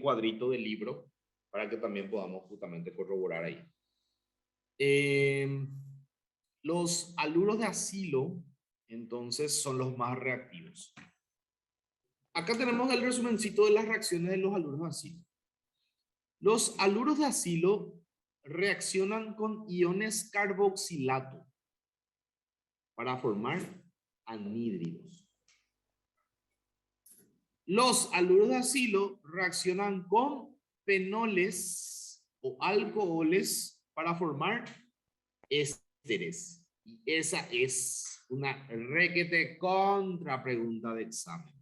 cuadrito del libro para que también podamos justamente corroborar ahí. Los haluros de acilo, entonces, son los más reactivos. Acá tenemos el resumencito de las reacciones de los haluros de acilo. Los haluros de acilo reaccionan con iones carboxilato para formar anhídridos. Los haluros de acilo reaccionan con fenoles o alcoholes para formar ésteres. Y esa es una requete contra pregunta de examen.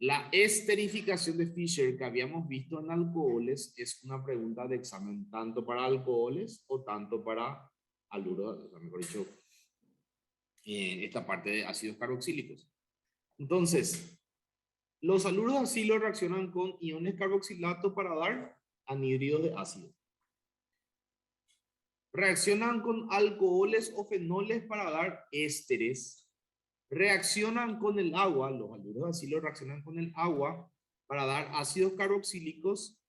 La esterificación de Fischer que habíamos visto en alcoholes es una pregunta de examen tanto para alcoholes o tanto para haluros, o sea, mejor dicho, esta parte de ácidos carboxílicos. Entonces, los haluros de acilo reaccionan con iones carboxilato para dar anhídridos de ácido. Reaccionan con alcoholes o fenoles para dar ésteres. Reaccionan con el agua, los haluros de acilo reaccionan con el agua para dar ácidos carboxílicos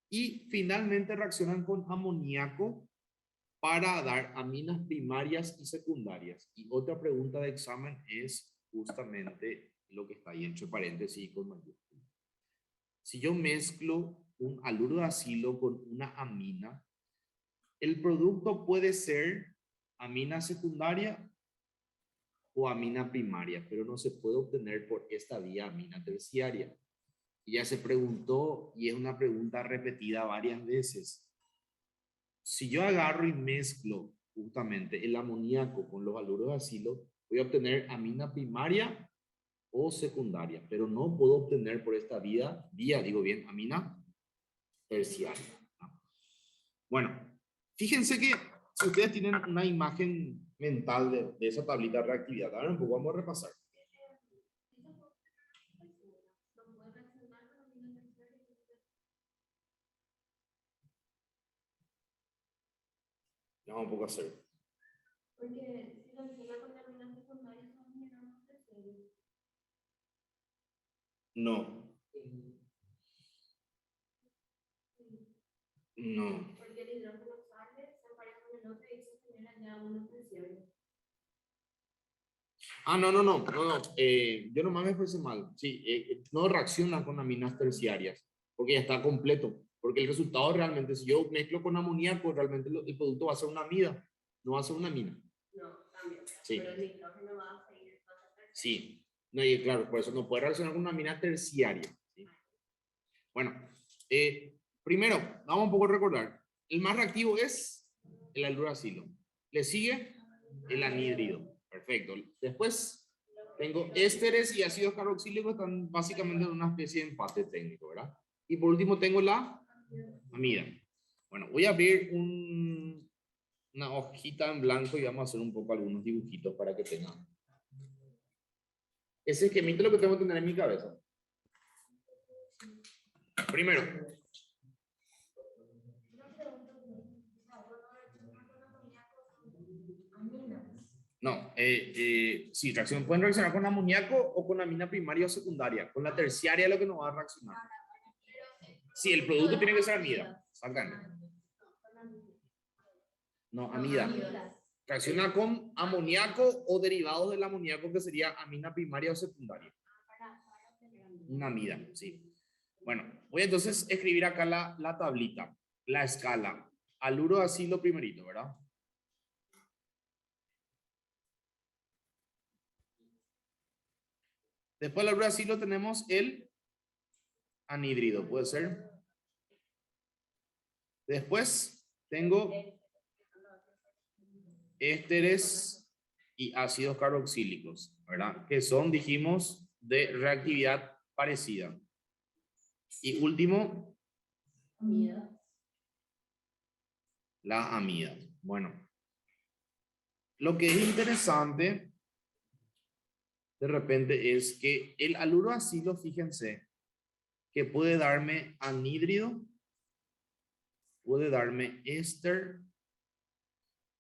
y finalmente reaccionan con amoníaco para dar aminas primarias y secundarias. Y otra pregunta de examen es justamente lo que está ahí entre paréntesis y con mayúscula. Si yo mezclo un haluro de acilo con una amina, el producto puede ser amina secundaria o amina primaria, pero no se puede obtener por esta vía amina terciaria. Y ya se preguntó, y es una pregunta repetida varias veces. Si yo agarro y mezclo justamente el amoníaco con los haluros de acilo, voy a obtener amina primaria o secundaria, pero no puedo obtener por esta vía, digo bien, amina terciaria. Bueno, fíjense que si ustedes tienen una imagen mental de esa tablita de reactividad, ahora un poco vamos a repasar. Vamos un poco a hacer. Porque si reacciona con aminas secundarias son minerales terciarios. No. No. Porque el hidrógeno sale, se empareja con el otro y se genera ya uno terciario. No. Yo nomás me expresé mal. Sí, no reacciona con aminas terciarias, porque ya está completo. Porque el resultado realmente, si yo mezclo con amoníaco, realmente el producto va a ser una amida, no va a ser una amina. No, cambia. Sí. Pero el hidrógeno va a seguir. Sí. No, y claro, por eso no puede reaccionar con una amina terciaria. ¿Sí? Bueno, primero, vamos un poco a recordar. El más reactivo es el haluro de acilo. Le sigue el anhídrido. Perfecto. Después tengo ésteres y ácidos carboxílicos, están básicamente en una especie de empate técnico, ¿verdad? Y por último tengo la amida. Bueno, voy a abrir una hojita en blanco y vamos a hacer un poco algunos dibujitos para que tengan. Ese esquemito es lo que tengo que tener en mi cabeza. Primero. No, sí, pueden reaccionar con amoníaco o con amina primaria o secundaria. Con la terciaria es lo que no va a reaccionar. Sí, el producto tiene que ser amida. Exactamente. No, amida. Reacciona con amoníaco o derivados del amoníaco que sería amina primaria o secundaria. Una amida, sí. Bueno, voy a entonces escribir acá la tablita, la escala. Haluro de acilo primerito, ¿verdad? Después del haluro de acilo tenemos el anhídrido, ¿puede ser? Después tengo ésteres y ácidos carboxílicos, ¿verdad? Que son, dijimos, de reactividad parecida. Y último, las amidas. Bueno, lo que es interesante de repente es que el haluro de acilo, fíjense, que puede darme anhídrido, puede darme éster,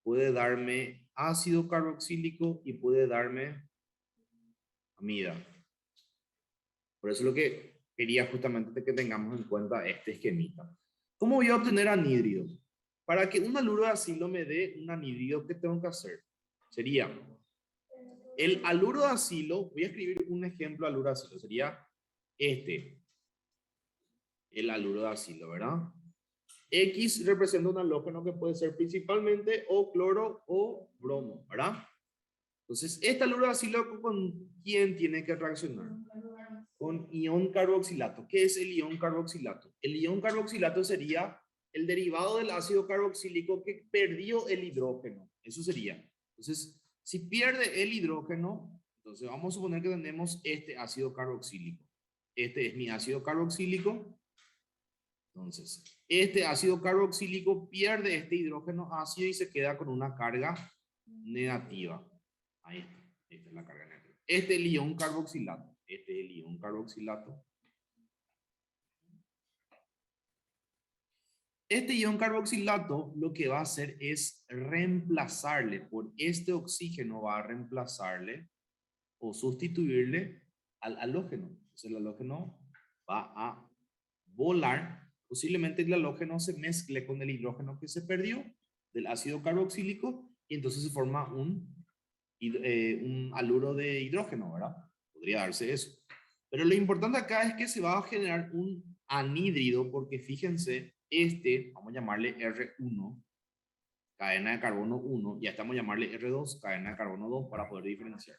puede darme ácido carboxílico y puede darme amida. Por eso lo que quería justamente que tengamos en cuenta este esquemita. ¿Cómo voy a obtener anhídrido? Para que un haluro de acilo me dé un anhídrido, ¿qué tengo que hacer? Sería el haluro de acilo, voy a escribir un ejemplo de haluro de acilo, sería este, el haluro de acilo, ¿verdad? X representa un halógeno que puede ser principalmente o cloro o bromo, ¿verdad? Entonces, este haluro de acilo, ¿con quién tiene que reaccionar? Con ion carboxilato. ¿Qué es el ion carboxilato? El ion carboxilato sería el derivado del ácido carboxílico que perdió el hidrógeno. Eso sería. Entonces, si pierde el hidrógeno, entonces vamos a suponer que tenemos este ácido carboxílico. Este es mi ácido carboxílico. Entonces, este ácido carboxílico pierde este hidrógeno ácido y se queda con una carga negativa. Ahí está. Esta es la carga negativa. Este es el ion carboxilato. Este es el ion carboxilato. Este ion carboxilato lo que va a hacer es reemplazarle por este oxígeno, va a reemplazarle o sustituirle al halógeno. Entonces el halógeno va a volar. Posiblemente el halógeno se mezcle con el hidrógeno que se perdió del ácido carboxílico y entonces se forma un haluro de hidrógeno, ¿verdad? Podría darse eso. Pero lo importante acá es que se va a generar un anhídrido porque fíjense, este, vamos a llamarle R1, cadena de carbono 1, ya estamos a llamarle R2, cadena de carbono 2 para poder diferenciar.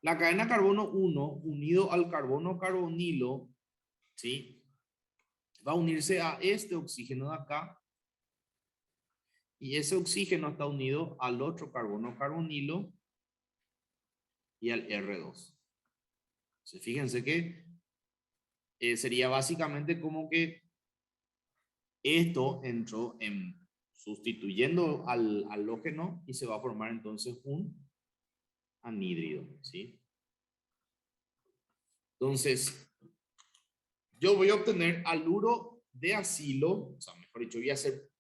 La cadena de carbono 1 unido al carbono carbonilo, ¿sí? Va a unirse a este oxígeno de acá y ese oxígeno está unido al otro carbono carbonilo y al R2. Entonces, fíjense que sería básicamente como que esto entró en sustituyendo al halógeno y se va a formar entonces un anhídrido, ¿sí? Entonces, yo voy a obtener haluro de acilo, o sea, mejor dicho, voy a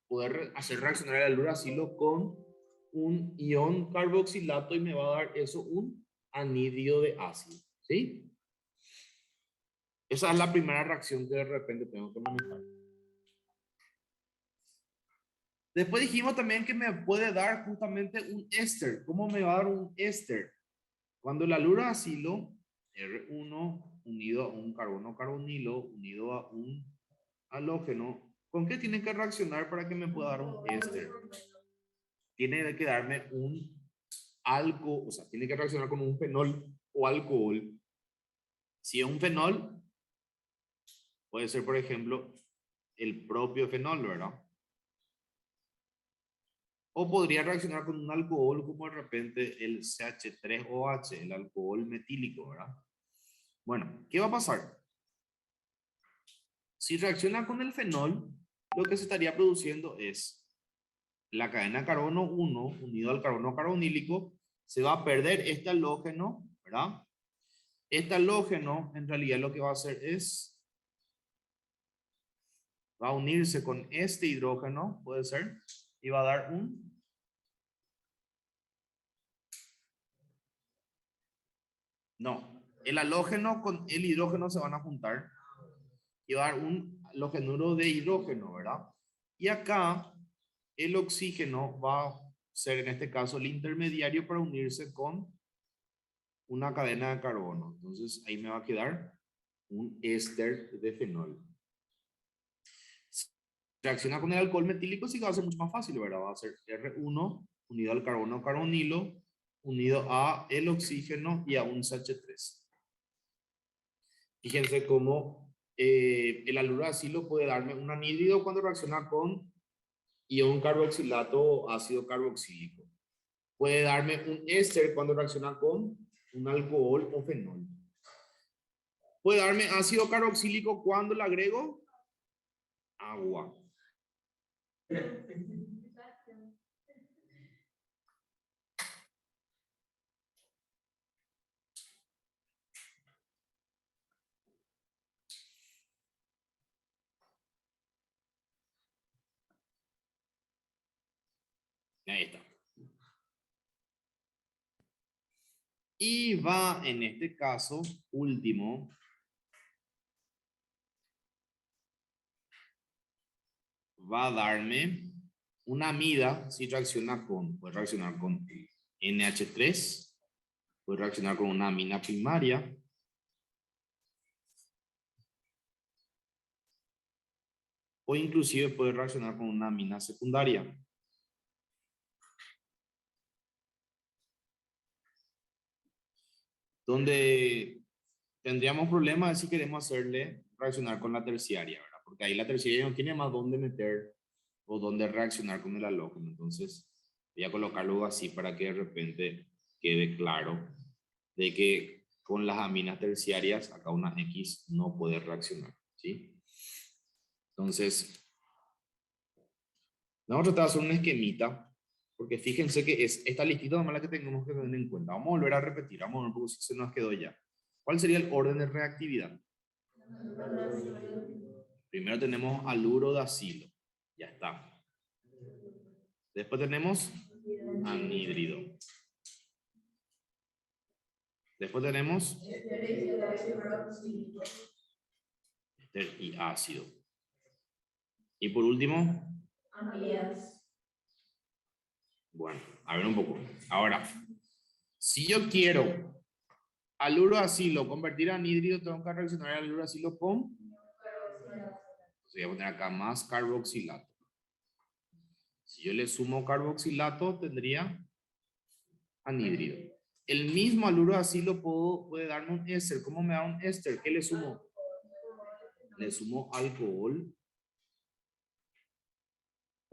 poder hacer reaccionar el haluro de acilo con un ion carboxilato y me va a dar eso un anhídrido de ácido, ¿sí? Esa es la primera reacción que de repente tengo que manejar. Después dijimos también que me puede dar justamente un éster. ¿Cómo me va a dar un éster? Cuando el haluro de acilo, R1 unido a un carbono carbonilo, unido a un halógeno, ¿con qué tiene que reaccionar para que me pueda dar un éster? Tiene que darme un alcohol, o sea, tiene que reaccionar con un fenol o alcohol. Si es un fenol, puede ser, por ejemplo, el propio fenol, ¿verdad? O podría reaccionar con un alcohol como de repente el CH3OH, el alcohol metílico, ¿verdad? Bueno, ¿qué va a pasar? Si reacciona con el fenol, lo que se estaría produciendo es la cadena carbono 1 unido al carbono carbonílico, se va a perder este halógeno, ¿verdad? Este halógeno en realidad lo que va a hacer es, va a unirse con este hidrógeno, puede ser, y va a dar un... No, el halógeno con el hidrógeno se van a juntar y va a dar un halogenuro de hidrógeno, ¿verdad? Y acá el oxígeno va a ser en este caso el intermediario para unirse con una cadena de carbono. Entonces ahí me va a quedar un éster de fenol. Si reacciona con el alcohol metílico, sí que va a ser mucho más fácil, ¿verdad? Va a ser R1 unido al carbono carbonilo, unido a el oxígeno y a un CH3. Fíjense cómo el haluro de acilo puede darme un anhídrido cuando reacciona con ion carboxilato o ácido carboxílico. Puede darme un éster cuando reacciona con un alcohol o fenol. Puede darme ácido carboxílico cuando le agrego agua. Ahí está. Y va en este caso último va a darme una amida si reacciona con, puede reaccionar con NH3, puede reaccionar con una amina primaria, o inclusive puede reaccionar con una amina secundaria. Donde tendríamos problemas si queremos hacerle reaccionar con la terciaria, ¿verdad? Porque ahí la terciaria no tiene más dónde meter o dónde reaccionar con el halógeno. Entonces voy a colocarlo así para que de repente quede claro de que con las aminas terciarias acá una X no puede reaccionar, ¿sí? Entonces vamos a tratar de hacer un esquemita, porque fíjense que es esta listita nomás la que tenemos que tener en cuenta. Vamos a volver a repetir, vamos a ver un poco si se nos quedó ya. ¿Cuál sería el orden de reactividad? Primero tenemos haluro de acilo, ya está. Después tenemos anhídrido. Después tenemos éster y ácido. Y por último, bueno, a ver un poco. Ahora, si yo quiero haluro de acilo convertir a anhídrido, tengo que reaccionar al haluro de acilo con, voy a poner acá más carboxilato. Si yo le sumo carboxilato, tendría anhídrido. El mismo haluro de acilo puede darme un éster. ¿Cómo me da un éster? ¿Qué le sumo? Le sumo alcohol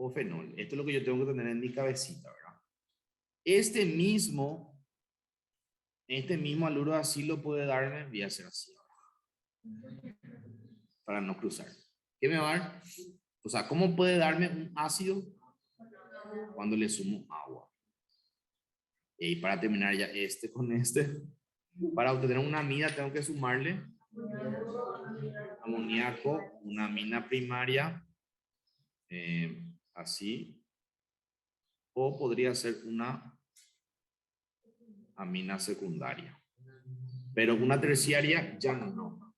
o fenol. Esto es lo que yo tengo que tener en mi cabecita, ¿verdad? Este mismo haluro de acilo puede darme, voy a hacer así ahora, para no cruzar. ¿Qué me va a dar? O sea, ¿cómo puede darme un ácido? Cuando le sumo agua. Y para terminar ya con este, para obtener una amida tengo que sumarle amoníaco, una amina primaria, así, o podría ser una amina secundaria. Pero una terciaria ya no.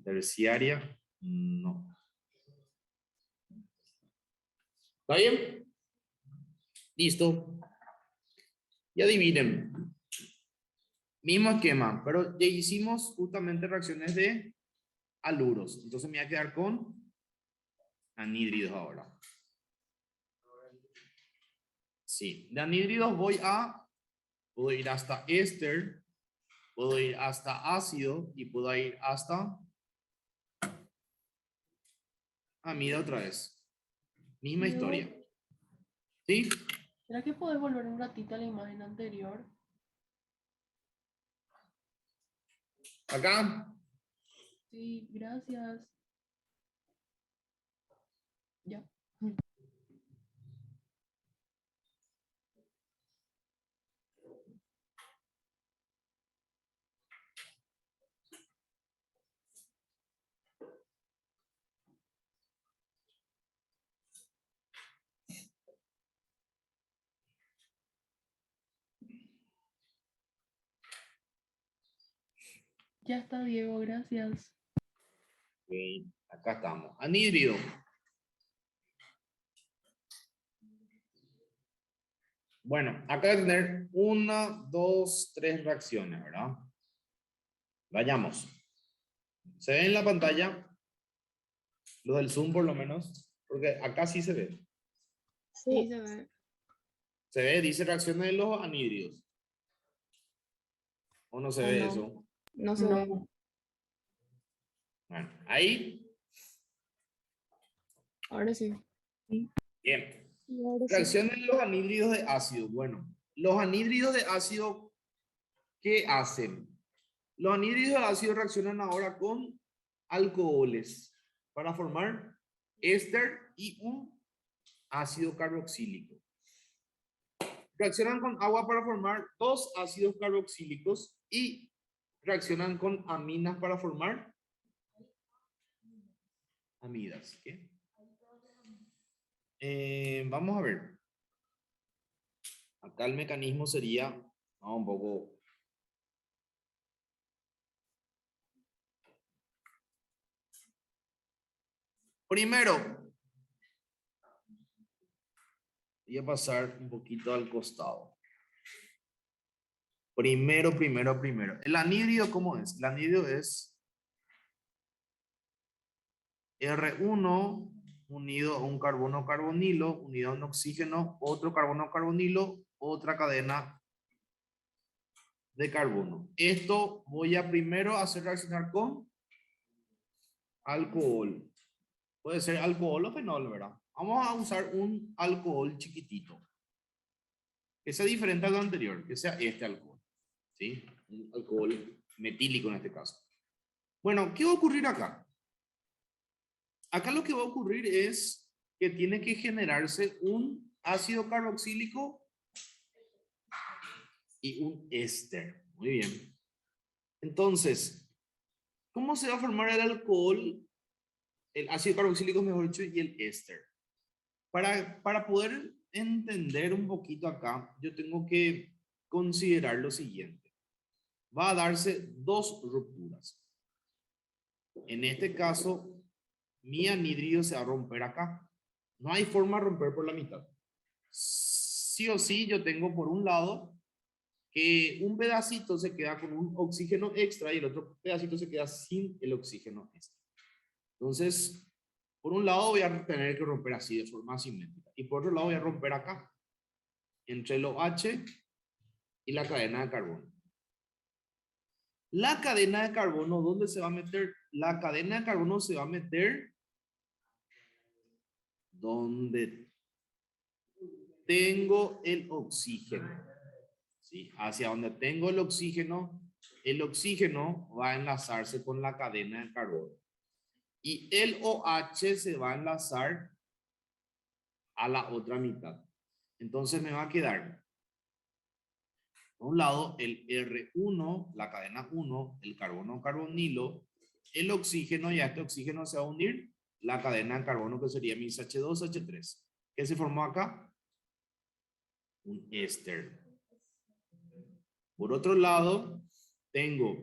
Terciaria no. ¿Está bien? Listo. Y adivinen. Mismo esquema, pero ya hicimos justamente reacciones de haluros. Entonces me voy a quedar con anhídridos ahora. Sí, de anhídridos puedo ir hasta éster, puedo ir hasta ácido y puedo ir hasta amida otra vez. Misma historia. ¿Sí? ¿Será que podés volver un ratito a la imagen anterior? Acá. Sí, gracias. Ya. Ya está, Diego, gracias. Ok, acá estamos. Anhídrido. Bueno, acá voy a tener 1, 2, 3 reacciones, ¿verdad? Vayamos. ¿Se ve en la pantalla? Lo del Zoom por lo menos. Porque acá sí se ve. Sí, se ve. Se ve, dice reacciones de los anhídridos. ¿O no se ve no. eso? No se ve. Bueno, ahí. Ahora sí. Bien. Ahora sí. Reacciones de los anhídridos de ácido. Bueno, los anhídridos de ácido, ¿qué hacen? Los anhídridos de ácido reaccionan ahora con alcoholes para formar éster y un ácido carboxílico. Reaccionan con agua para formar 2 ácidos carboxílicos y reaccionan con aminas para formar amidas. ¿Qué? Vamos a ver. Acá el mecanismo sería, vamos un poco. Primero, voy a pasar un poquito al costado. Primero. El anhídrido, ¿cómo es? El anhídrido es R1 unido a un carbono carbonilo, unido a un oxígeno, otro carbono carbonilo, otra cadena de carbono. Esto voy a primero hacer reaccionar con alcohol. Puede ser alcohol o fenol, ¿verdad? Vamos a usar un alcohol chiquitito. Que sea diferente al anterior, que sea este alcohol. ¿Sí? Un alcohol metílico en este caso. Bueno, ¿qué va a ocurrir acá? Acá lo que va a ocurrir es que tiene que generarse un ácido carboxílico y un éster. Muy bien. Entonces, ¿cómo se va a formar el alcohol, el ácido carboxílico, mejor dicho, y el éster? Para poder entender un poquito acá, yo tengo que considerar lo siguiente. Va a darse dos rupturas. En este caso, mi anhídrido se va a romper acá. No hay forma de romper por la mitad. Sí o sí, yo tengo por un lado que un pedacito se queda con un oxígeno extra y el otro pedacito se queda sin el oxígeno extra. Entonces, por un lado voy a tener que romper así de forma simétrica y por otro lado voy a romper acá entre el OH y la cadena de carbono. La cadena de carbono, ¿dónde se va a meter? La cadena de carbono se va a meter donde tengo el oxígeno. ¿Sí? Hacia donde tengo el oxígeno va a enlazarse con la cadena de carbono. Y el OH se va a enlazar a la otra mitad. Entonces me va a quedar, por un lado, el R1, la cadena 1, el carbono carbonilo, el oxígeno, y a este oxígeno se va a unir la cadena de carbono que sería mis H2H3. ¿Qué se formó acá? Un éster. Por otro lado, tengo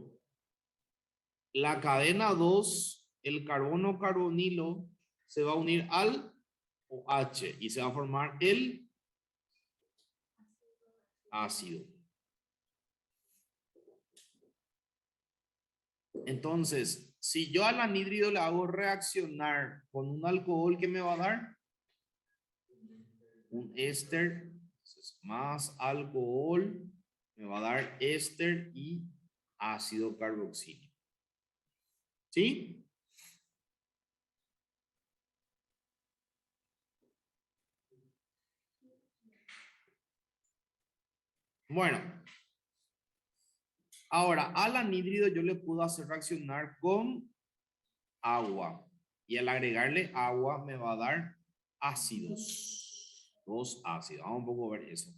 la cadena 2, el carbono carbonilo se va a unir al OH y se va a formar el ácido. Entonces, si yo al anhídrido le hago reaccionar con un alcohol, ¿qué me va a dar? Un éster. Entonces, más alcohol me va a dar éster y ácido carboxílico. ¿Sí? Bueno. Ahora, al anhídrido yo le puedo hacer reaccionar con agua. Y al agregarle agua me va a dar ácidos. Dos ácidos. Vamos un poco a ver eso.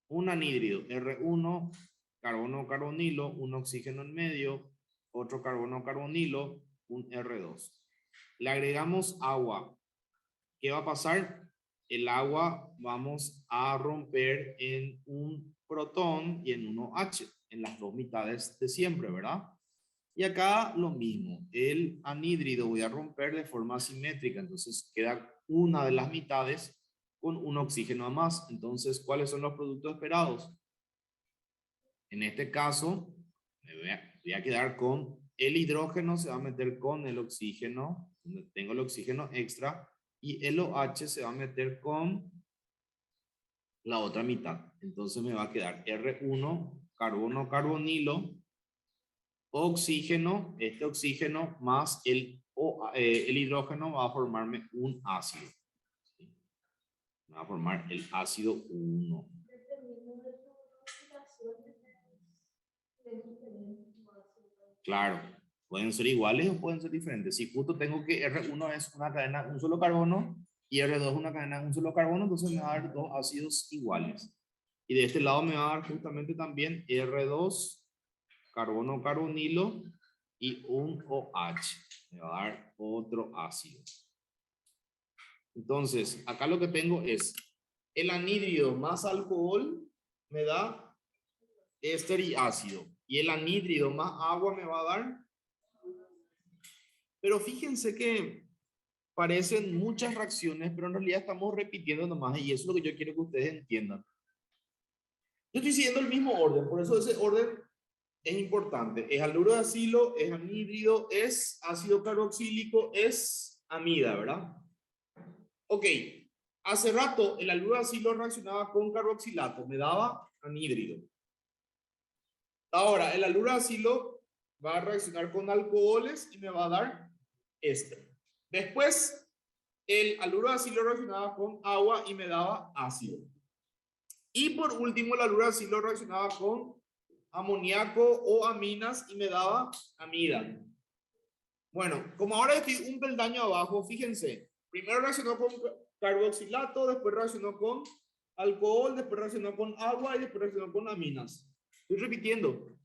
Un anhídrido, R1, carbono carbonilo, un oxígeno en medio, otro carbono carbonilo, un R2. Le agregamos agua. ¿Qué va a pasar? El agua vamos a romper en un protón y en un OH, en las dos mitades de siempre, ¿verdad? Y acá lo mismo, el anhídrido voy a romper de forma simétrica, entonces queda una de las mitades con un oxígeno a más. Entonces, ¿cuáles son los productos esperados? En este caso, me voy a quedar con el hidrógeno, se va a meter con el oxígeno, donde tengo el oxígeno extra, y el OH se va a meter con la otra mitad. Entonces me va a quedar R1, carbono carbonilo, oxígeno, este oxígeno más el hidrógeno va a formarme un ácido. ¿Sí? Va a formar el ácido 1. Claro, pueden ser iguales o pueden ser diferentes. Si justo tengo que R1 es una cadena, un solo carbono, y R2 es una cadena, un solo carbono, entonces me va a dar dos ácidos iguales. Y de este lado me va a dar justamente también R2, carbono carbonilo, y un OH. Me va a dar otro ácido. Entonces, acá lo que tengo es el anhídrido más alcohol me da éster y ácido. Y el anhídrido más agua me va a dar. Pero fíjense que parecen muchas reacciones, pero en realidad estamos repitiendo nomás y eso es lo que yo quiero que ustedes entiendan. Yo estoy siguiendo el mismo orden, por eso ese orden es importante. Es haluro de acilo, es anhídrido, es ácido carboxílico, es amida, ¿verdad? Ok, hace rato el haluro de acilo reaccionaba con carboxilato, me daba anhídrido. Ahora, el haluro de acilo va a reaccionar con alcoholes y me va a dar éster. Después, el haluro de acilo reaccionaba con agua y me daba ácido. Y por último, el haluro de acilo reaccionaba con amoníaco o aminas y me daba amida. Bueno, como ahora estoy un peldaño abajo, fíjense, primero reaccionó con carboxilato, después reaccionó con alcohol, después reaccionó con agua y después reaccionó con aminas. Estoy repitiendo.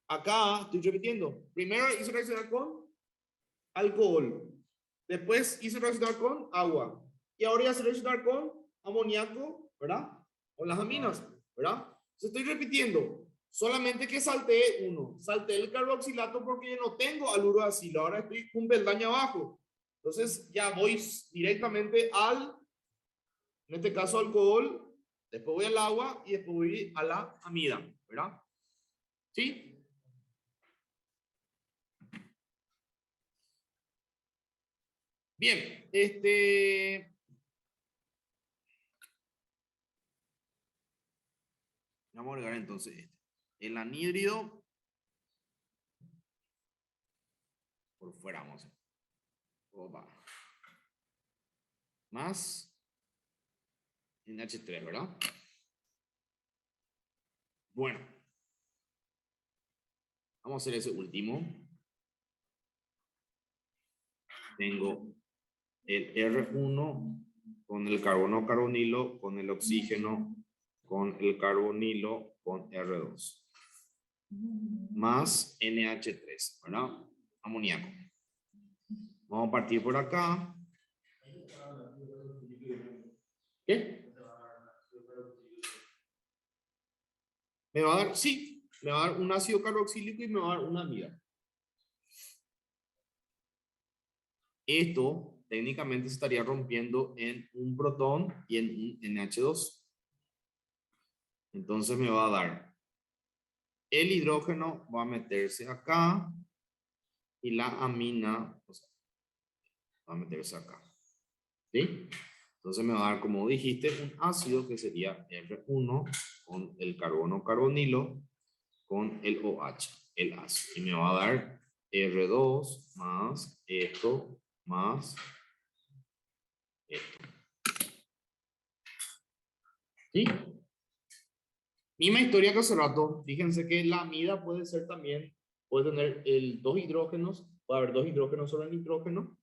Acá estoy repitiendo. Primero hizo reaccionar con alcohol, después hizo reaccionar con agua y ahora ya se reaccionar con amoníaco, ¿verdad? Con las aminas, ¿verdad? Entonces estoy repitiendo. Solamente que salté uno. Salté el carboxilato porque yo no tengo haluro de acilo. Ahora estoy un peldaño abajo. Entonces ya voy directamente al, en este caso, alcohol. Después voy al agua y después voy a la amida, ¿verdad? ¿Sí? Bien, vamos a agregar entonces este. El anhídrido por fuera, vamos a hacer. Opa. Más NH3, ¿verdad? Bueno, vamos a hacer ese último. Tengo el R1 con el carbono carbonilo, con el oxígeno, con el carbonilo, con R2. Más NH3, ¿verdad? Amoníaco. Vamos a partir por acá. ¿Qué? Me va a dar, sí, me va a dar un ácido carboxílico y me va a dar una amida. Esto técnicamente se estaría rompiendo en un protón y en un NH2. Entonces me va a dar el hidrógeno, va a meterse acá y la amina, o sea, va a meterse acá. ¿Sí? Entonces me va a dar, como dijiste, un ácido que sería R1 con el carbono carbonilo con el OH, el ácido. Y me va a dar R2 más esto más esto. ¿Sí? Misma historia que hace rato. Fíjense que la amida puede ser también, puede tener dos hidrógenos, puede haber dos hidrógenos sobre el nitrógeno.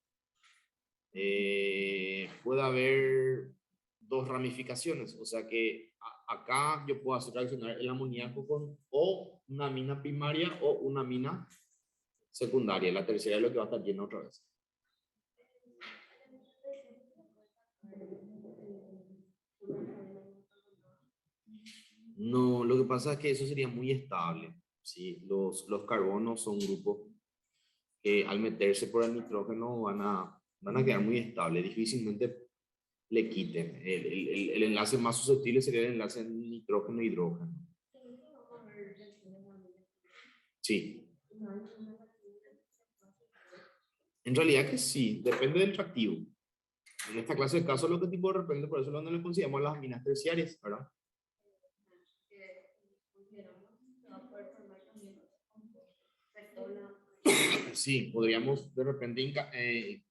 Puede haber dos ramificaciones, o sea que acá yo puedo hacer reaccionar el amoníaco con o una amina primaria o una amina secundaria. La tercera es lo que va a estar lleno otra vez. No, lo que pasa es que eso sería muy estable. ¿Sí? Los carbonos son grupos que al meterse por el nitrógeno van a quedar muy estables. Difícilmente le quiten. El enlace más susceptible sería el enlace nitrógeno-hidrógeno. Sí. En realidad que sí, depende del reactivo. En esta clase de casos, lo que tipo de repente, por eso es donde le consideramos las aminas terciarias, ¿verdad? Sí, podríamos de repente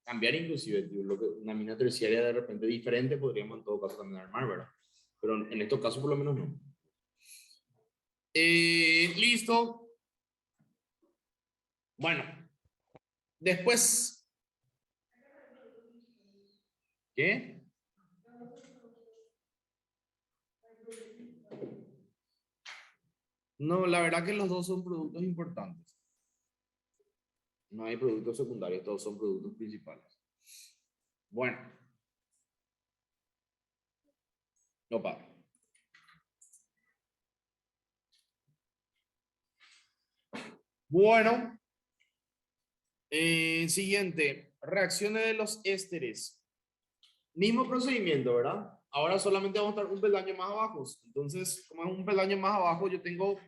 cambiar inclusive lo que una amina terciaria de repente diferente, podríamos en todo caso también armar, ¿verdad? Pero en estos casos por lo menos no. Listo. Bueno, después. ¿Qué? No, la verdad que los dos son productos importantes. No hay productos secundarios, todos son productos principales. Bueno. Opa. Bueno. Siguiente. reacciones de los ésteres. Mismo procedimiento, ¿verdad? Ahora solamente vamos a estar un peldaño más abajo. Entonces, como es un peldaño más abajo, yo tengo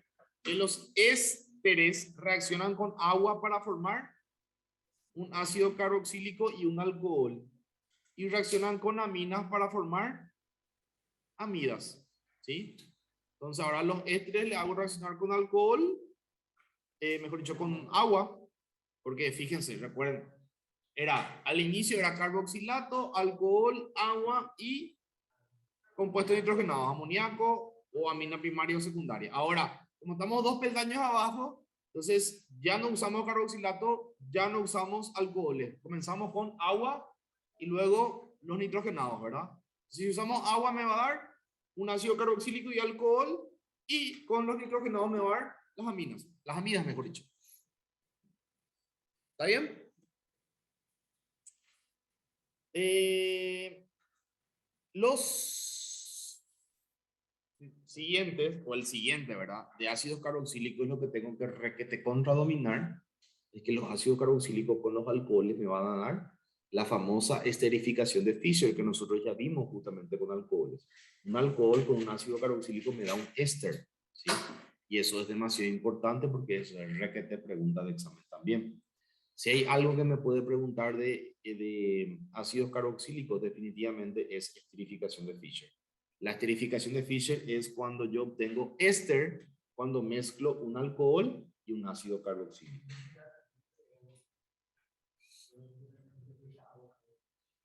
que los ésteres reaccionan con agua para formar un ácido carboxílico y un alcohol. Y reaccionan con aminas para formar amidas. ¿Sí? Entonces, ahora los ésteres le hago reaccionar con alcohol, mejor dicho, con agua. Porque fíjense, recuerden, al inicio era carboxilato, alcohol, agua y compuestos nitrogenados, amoníaco o amina primaria o secundaria. Ahora, como estamos 2 peldaños abajo, entonces ya no usamos carboxilato, ya no usamos alcoholes. Comenzamos con agua y luego los nitrogenados, ¿verdad? Si usamos agua me va a dar un ácido carboxílico y alcohol, y con los nitrogenados me va a dar las amidas, mejor dicho. ¿Está bien? Los siguientes, o el siguiente, ¿verdad? De ácidos carboxílicos, lo que tengo que requete contradominar es que los ácidos carboxílicos con los alcoholes me van a dar la famosa esterificación de Fischer, que nosotros ya vimos justamente con alcoholes. Un alcohol con un ácido carboxílico me da un éster, ¿sí? Y eso es demasiado importante porque es el requete pregunta de examen también. Si hay algo que me puede preguntar de ácidos carboxílicos, definitivamente es esterificación de Fischer. La esterificación de Fischer es cuando yo obtengo éster, cuando mezclo un alcohol y un ácido carboxílico.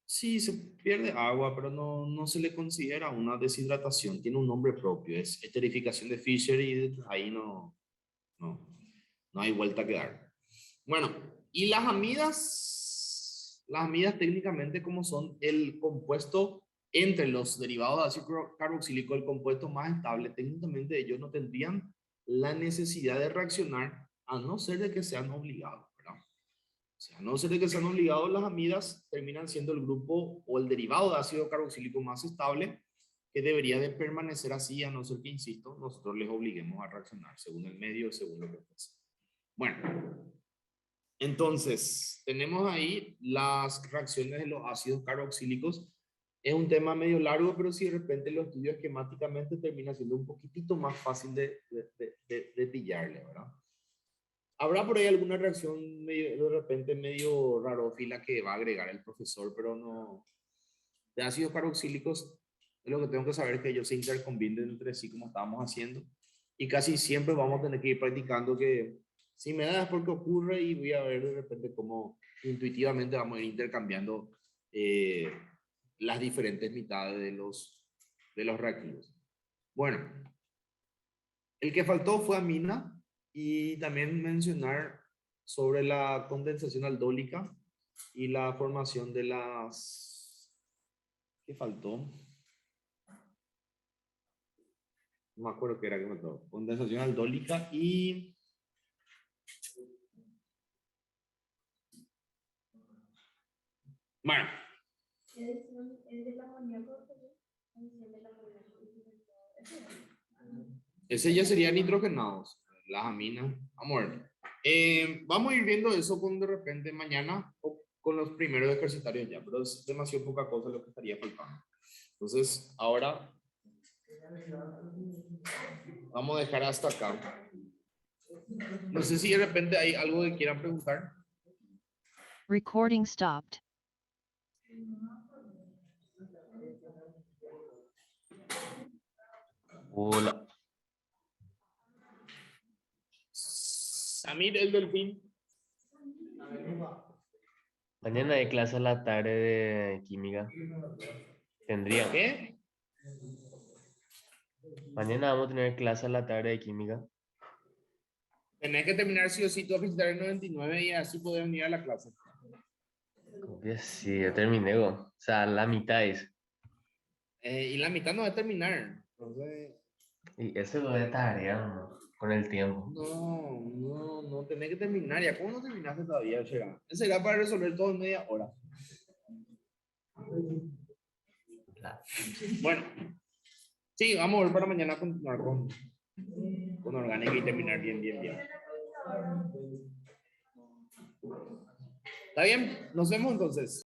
Sí, se pierde agua, pero no se le considera una deshidratación. Tiene un nombre propio, es esterificación de Fischer, y ahí no hay vuelta que dar. Bueno, y las amidas técnicamente como son el compuesto entre los derivados de ácido carboxílico, el compuesto más estable, técnicamente ellos no tendrían la necesidad de reaccionar a no ser de que sean obligados, ¿verdad? O sea, a no ser de que sean obligados, las amidas terminan siendo el grupo o el derivado de ácido carboxílico más estable, que debería de permanecer así, a no ser que, insisto, nosotros les obliguemos a reaccionar según el medio, según lo que fuese. Bueno, entonces, tenemos ahí las reacciones de los ácidos carboxílicos. Es un tema medio largo, pero si de repente lo estudio esquemáticamente termina siendo un poquitito más fácil de pillarle, ¿verdad? Habrá por ahí alguna reacción de repente medio rarófila que va a agregar el profesor, pero no. De ácidos carboxílicos, lo que tengo que saber es que ellos se intercombinen entre sí como estábamos haciendo. Y casi siempre vamos a tener que ir practicando que si me da es porque ocurre, y voy a ver de repente cómo intuitivamente vamos a ir intercambiando las diferentes mitades de los reactivos. Bueno, el que faltó fue amina, y también mencionar sobre la condensación aldólica y la formación de las... ¿Qué faltó? No me acuerdo qué era que faltó. Condensación aldólica y... Bueno. Es del amoníaco, Ese ya sería nitrogenados, las aminas. Vamos a ver. Vamos a ir viendo eso con de repente mañana o con los primeros ejercitarios ya, pero es demasiado poca cosa lo que estaría faltando. Entonces, ahora vamos a dejar hasta acá. No sé si de repente hay algo que quieran preguntar. Recording stopped. Hola. Samir, el delfín. Mañana hay clase a la tarde de química. Tendría. ¿Qué? Mañana vamos a tener clase a la tarde de química. Tenés que terminar sí o sí tu ejercitario 99 y así poder venir a la clase. Sí, ya terminé. O sea, la mitad es. Y la mitad no va a terminar. Entonces... Y eso lo de tarea, ¿no? Con el tiempo. No tenés que terminar. ¿Ya cómo no terminaste todavía, Shera? Ese era para resolver todo en media hora. Bueno, sí, vamos a ver para mañana continuar con orgánica y terminar bien. ¿Está bien? Nos vemos entonces.